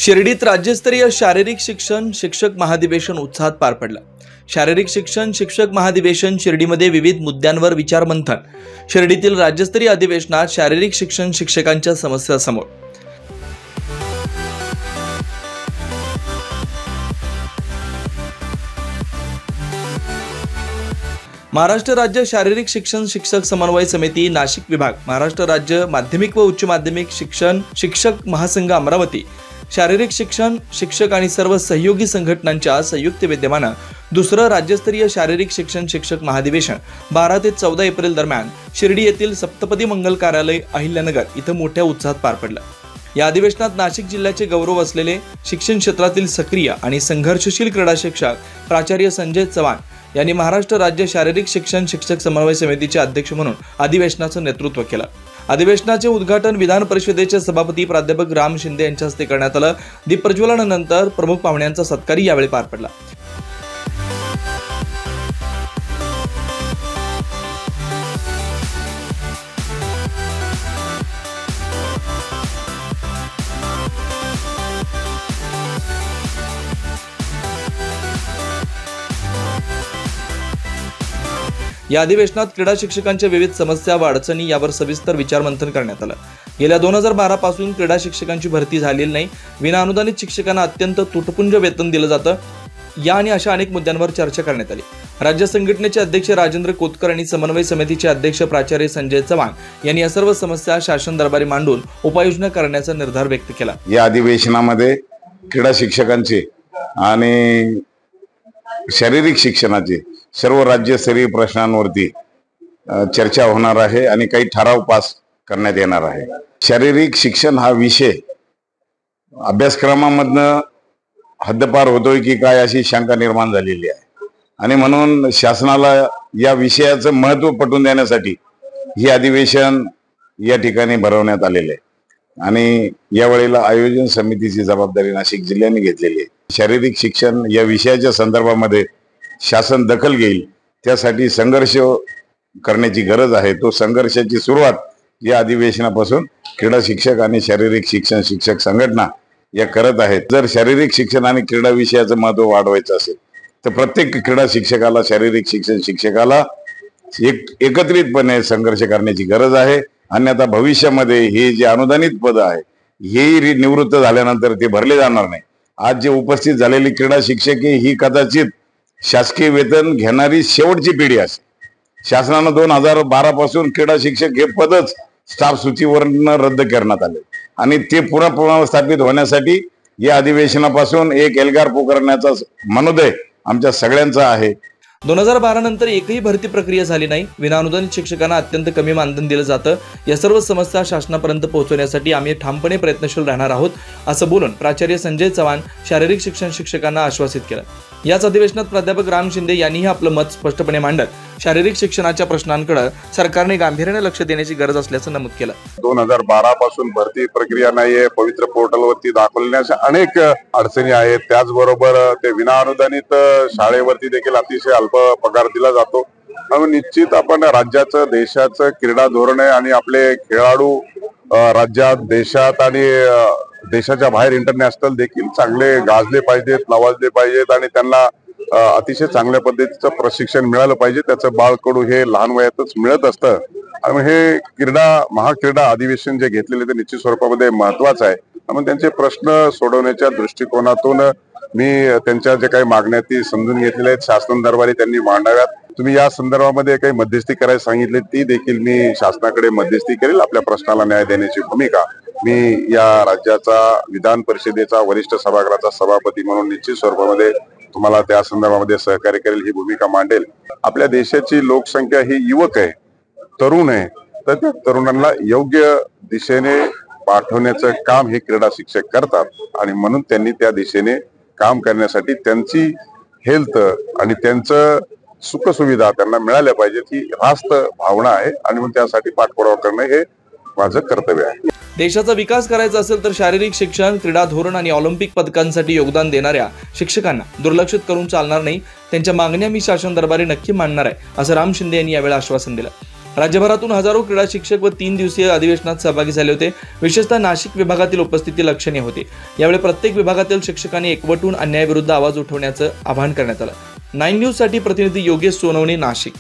शिर्डीत राज्यस्तरीय शारीरिक शिक्षण शिक्षक महाधिवेशन उत्साहात पार पडलं। शारीरिक शिक्षण शिक्षक महाधिवेशन शिर्डीमध्ये विविध मुद्द्यांवर विचारमंथन। शिर्डीतील राज्यस्तरीय अधिवेशनात शारीरिक शिक्षण शिक्षकांच्या समस्या समोर। महाराष्ट्र राज्य शारीरिक शिक्षण शिक्षक समन्वय समिती नाशिक विभाग, महाराष्ट्र राज्य माध्यमिक व उच्च माध्यमिक शिक्षण शिक्षक महासंघ अमरावती, शारीरिक शिक्षण शिक्षक आणि सर्व सहयोगी संघटनांच्या संयुक्त विद्यमाने दुसरं राज्यस्तरीय शारीरिक शिक्षण शिक्षक महाधिवेशन 12 ते 14 एप्रिल दरम्यान शिर्डी येथील सप्तपदी मंगल कार्यालय अहिल्यानगर इथं मोठ्या उत्साहात पार पडलं। या अधिवेशनात नाशिक जिल्ह्याचे गौरव असलेले शिक्षण क्षेत्रातील सक्रिय आणि संघर्षशील क्रीडा शिक्षक प्राचार्य संजय चव्हाण यांनी महाराष्ट्र राज्य शारीरिक शिक्षण शिक्षक समन्वय समितीचे अध्यक्ष म्हणून अधिवेशनाचं नेतृत्व केलं। अधिवेशनाचे उद्घाटन विधान परिषदेचे सभापती प्राध्यापक राम शिंदे यांच्या हस्ते करण्यात आलं। दीप प्रज्वलनानंतर प्रमुख पाहुण्यांचा सत्कारही यावेळी पार पडला। या अधिवेशनात क्रीडा शिक्षकांच्या विविध समस्या व अडचणी यावर सविस्तर विचारमंथन करण्यात आलं। गेल्या 2012 पासून क्रीडा शिक्षकांची भरती झालेली नाही। विनाअनुदानित शिक्षकांना अत्यंत तुटपुंज वेतन दिलं जातं। या आणि अशा अनेक मुद्द्यांवर चर्चा करण्यात आली। राज्य संघटनेचे अध्यक्ष राजेंद्र कोतकर आणि समन्वय समितीचे अध्यक्ष प्राचार्य संजय चव्हाण यांनी या सर्व समस्या शासन दरबारी मांडून उपाययोजना करण्याचा निर्धार व्यक्त केला। या अधिवेशनामध्ये क्रीडा शिक्षकांचे आणि शारीरिक शिक्षणाचे सर्व राज्यस्तरीय प्रश्नांवरती चर्चा होणार आहे आणि काही ठराव पास करण्यात येणार आहे। शारीरिक शिक्षण हा विषय अभ्यासक्रमामधनं हद्दपार होतोय की काय अशी शंका निर्माण झालेली आहे आणि म्हणून शासनाला या विषयाचं महत्त्व पटवून देण्यासाठी हे अधिवेशन या ठिकाणी भरवण्यात आलेले आहे आणि यावेळेला आयोजन समितीची जबाबदारी नाशिक जिल्ह्याने घेतलेली आहे। शारीरिक शिक्षण या विषयाच्या संदर्भामध्ये शासन दखल घेईल त्यासाठी संघर्ष करण्याची गरज आहे। तो संघर्षाची सुरुवात या अधिवेशनापासून क्रीडा शिक्षक आणि शारीरिक शिक्षण शिक्षक संघटना या करत आहेत। जर शारीरिक शिक्षण आणि क्रीडा विषयाचं महत्त्व वाढवायचं असेल तर प्रत्येक क्रीडा शिक्षकाला शारीरिक शिक्षण शिक्षकाला एकत्रितपणे संघर्ष करण्याची गरज आहे। अन्यथा भविष्यामध्ये हे जे अनुदानित पद आहे हे निवृत्त झाल्यानंतर ते भरले जाणार नाही। आज जे उपस्थित झालेली क्रीडा शिक्षक ही कदाचित शासकीय वेतन घेणारी शेवटची पिढी असेल। शासनानं 2012 पासून क्रीडा शिक्षक हे पदच स्टाफ सूचीवरून रद्द करण्यात आले आणि ते पुन्हा स्थापित होण्यासाठी या अधिवेशनापासून एक एल्गार पुकारण्याचा मनोदय आमच्या सगळ्यांचा आहे। 2012 नंतर एकही भरती प्रक्रिया झाली नाही। विनाअनुदानित शिक्षकांना अत्यंत कमी मानधन दिलं जातं। या सर्व समस्या शासनापर्यंत पोहोचवण्यासाठी आम्ही ठामपणे प्रयत्नशील राहणार आहोत असं बोलून प्राचार्य संजय चव्हाण शारीरिक शिक्षण शिक्षकांना आश्वासित केलं। याच अधिवेशनात प्राध्यापक राम शिंदे यांनीही आपलं मत स्पष्टपणे मांडत शारीरिक शिक्षणाच्या प्रश्नांकडे सरकारने गांभीर्याने लक्ष देण्याची गरज असल्याचं नमूद केलं। 2012 पासून भरती प्रक्रिया नाहीये, पवित्र पोर्टलवरती दाखवण्याच्या अनेक अडचणी आहेत। त्याचबरोबर ते विनाअनुदानित शाळेवरती देखील अतिशय अल्प पगार दिला जातो। आणि निश्चित आपण राज्याचं देशाचं क्रीडा धोरण आहे आणि आपले खेळाडू राज्यात देशात आणि देशाच्या बाहेर इंटरनॅशनल देखील चांगले गाजले पाहिजेत, नावाजले पाहिजेत आणि त्यांना अतिशय चांगल्या पद्धतीचं प्रशिक्षण मिळालं पाहिजे। त्याचं बाळकडू हे लहान वयातच मिळत असतं आणि हे महाक्रीडा अधिवेशन जे घेतलेले ते निश्चित स्वरूपामध्ये महत्वाचं आहे। त्यामुळे त्यांचे प्रश्न सोडवण्याच्या दृष्टिकोनातून मी त्यांच्या जे काही मागण्या ती समजून घेतलेल्या आहेत, शासन दरबारी त्यांनी मांडाव्यात। तुम्ही या संदर्भामध्ये काही मध्यस्थी करायला सांगितली ती देखील मी शासनाकडे मध्यस्थी करेल। आपल्या प्रश्नाला न्याय देण्याची भूमिका मी या राज्याचा विधान परिषदेचा वरिष्ठ सभागृहाचा सभापती म्हणून निश्चित स्वरूपामध्ये तुम्हाला त्या संदर्भामध्ये सहकार्य करेल, ही भूमिका मांडेल। आपल्या देशाची लोकसंख्या ही युवक आहे, तरुण आहे, तर त्या तरुणांना योग्य दिशेने पाठवण्याचं काम हे क्रीडा शिक्षक करतात आणि म्हणून त्यांनी त्या दिशेने काम करण्यासाठी त्यांची हेल्थ आणि त्यांचं सुखसुविधा त्यांना मिळाल्या पाहिजेत ही रास्त भावना आहे आणि म्हणून त्यासाठी पाठपुरावा करणं हे माझं कर्तव्य आहे। देशाचा विकास करायचा असेल तर शारीरिक शिक्षण, क्रीडा धोरण आणि ऑलिम्पिक पदकांसाठी योगदान देणाऱ्या शिक्षकांना दुर्लक्षित करून चालणार नाही। त्यांच्या मागण्या मी शासन दरबारी नक्की मांडणार आहे असं राम शिंदे यांनी यावेळी आश्वासन दिलं। राज्यभरातून हजारो क्रीडा शिक्षक व 3 दिवसीय अधिवेशनात सहभागी झाले होते. विशेषतः नाशिक विभागातील उपस्थिती लक्षणीय होती. यावेळी प्रत्येक विभागातील शिक्षकांनी एकवटून अन्यायाविरुद्ध आवाज उठवण्याचं आवाहन करण्यात आलं. 9 न्यूज साठी प्रतिनिधी योगेश सोनवणे, नाशिक.